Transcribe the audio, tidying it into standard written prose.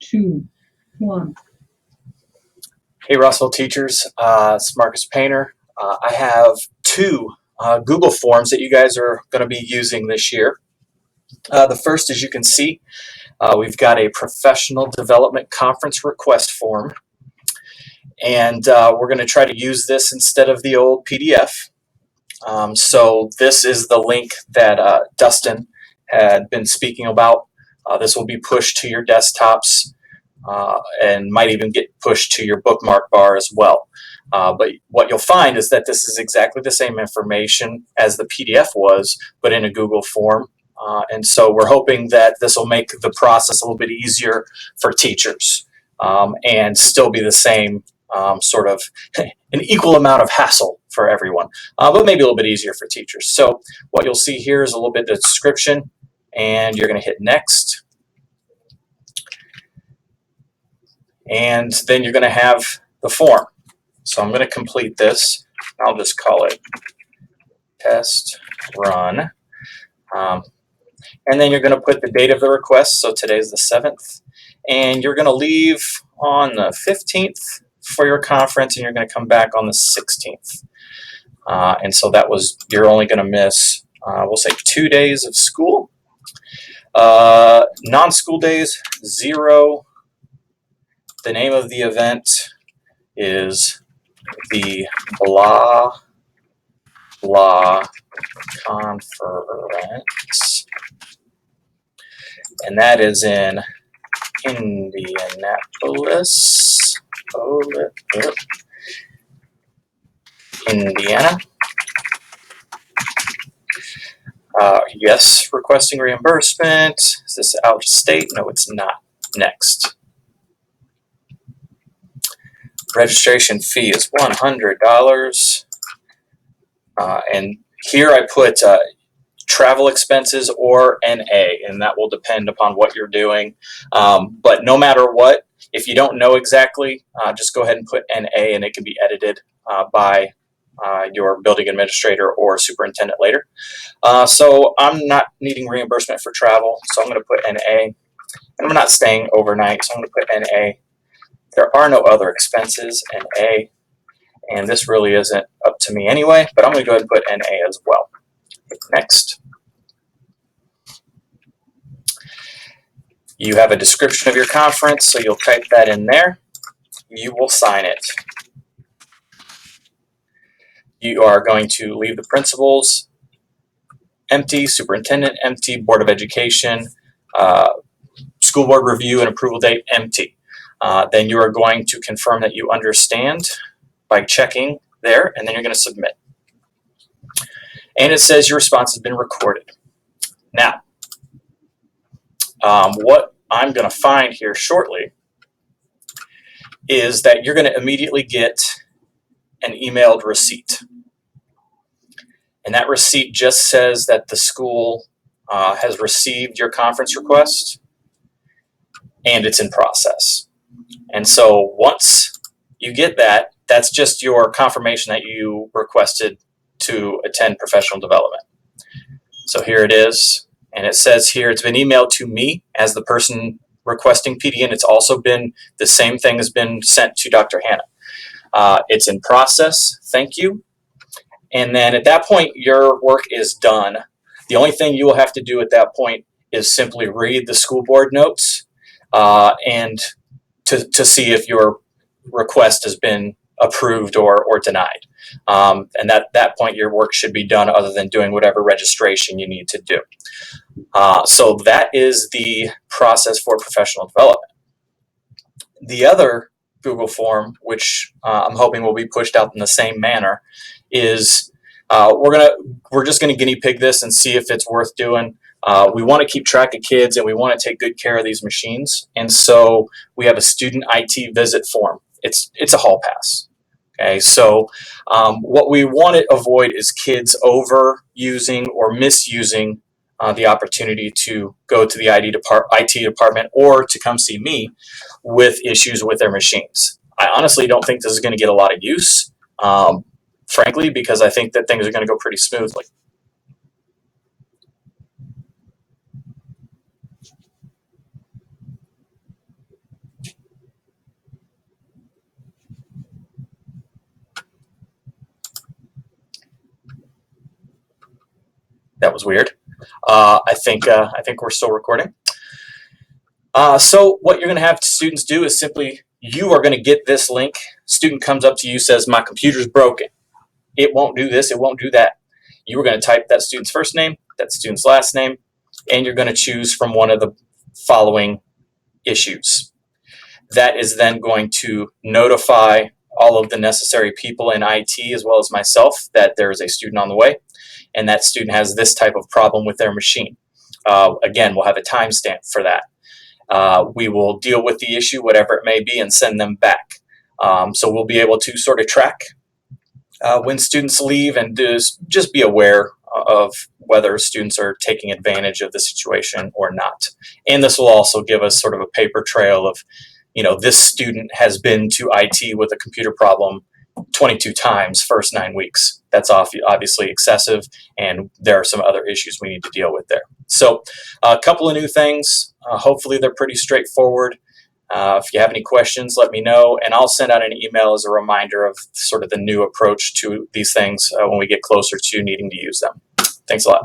2, 1. Hey, Rossville teachers, it's Marcus Painter. I have two Google Forms that you guys are going to be using this year. The first, as you can see, we've got a professional development conference request form, and we're going to try to use this instead of the old PDF. So this is the link that Dustin had been speaking about. This will be pushed to your desktops and might even get pushed to your bookmark bar as well. But what you'll find is that this is exactly the same information as the PDF was, but in a Google form. And so we're hoping that this will make the process a little bit easier for teachers and still be the same sort of an equal amount of hassle for everyone, but maybe a little bit easier for teachers. So what you'll see here is a little bit of the description, and you're going to hit next. And then you're going to have the form. So I'm going to complete this. I'll just call it test run. And then you're going to put the date of the request. So today's the 7th. And you're going to leave on the 15th for your conference, and you're going to come back on the 16th. And so that was, you're only going to miss, we'll say 2 days of school. Non-school days, 0. The name of the event is the blah blah conference, and that is in Indianapolis, Indiana. Yes, requesting reimbursement. Is this out of state? No, it's not. Next. Registration fee is $100. And here I put travel expenses or NA, and that will depend upon what you're doing. But no matter what, if you don't know exactly, just go ahead and put NA, and it can be edited by your building administrator or superintendent later. So I'm not needing reimbursement for travel, so I'm going to put NA. And I'm not staying overnight, so I'm going to put NA. There are no other expenses, NA. And this really isn't up to me anyway, but I'm going to go ahead and put NA as well. Next. You have a description of your conference, so you'll type that in there. You will sign it. You are going to leave the principals empty, superintendent empty, Board of Education, school board review and approval date empty. Then you are going to confirm that you understand by checking there, and then you're going to submit. And it says your response has been recorded. Now, what I'm going to find here shortly is that you're going to immediately get an emailed receipt. And that receipt just says that the school has received your conference request and it's in process. And so once you get that, that's just your confirmation that you requested to attend professional development. So here it is, and it says here it's been emailed to me as the person requesting PD, and it's also been, the same thing has been sent to Dr. Hannah. It's in process, thank you. And then at that point, your work is done. The only thing you will have to do at that point is simply read the school board notes and to see if your request has been approved or denied. And at that point, your work should be done other than doing whatever registration you need to do. So that is the process for professional development. The other Google form, which I'm hoping will be pushed out in the same manner, is we're just gonna guinea pig this and see if it's worth doing. We want to keep track of kids, and we want to take good care of these machines. And so we have a student IT visit form. It's a hall pass. Okay, so what we want to avoid is kids overusing or misusing the opportunity to go to the IT department or to come see me with issues with their machines. I honestly don't think this is going to get a lot of use, frankly, because I think that things are going to go pretty smoothly. was weird. I think we're still recording. So what you're going to have students do is simply, you are going to get this link. Student comes up to you, says, my computer's broken. It won't do this, it won't do that. You are going to type that student's first name, that student's last name, and you're going to choose from one of the following issues. That is then going to notify all of the necessary people in IT, as well as myself, that there is a student on the way, and that student has this type of problem with their machine. Again, we'll have a timestamp for that. We will deal with the issue, whatever it may be, and send them back. So we'll be able to sort of track when students leave, and just be aware of whether students are taking advantage of the situation or not. And this will also give us sort of a paper trail of, this student has been to IT with a computer problem 22 times first 9 weeks. That's obviously excessive, and there are some other issues we need to deal with there. So a couple of new things. Hopefully they're pretty straightforward. If you have any questions, let me know, and I'll send out an email as a reminder of sort of the new approach to these things when we get closer to needing to use them. Thanks a lot.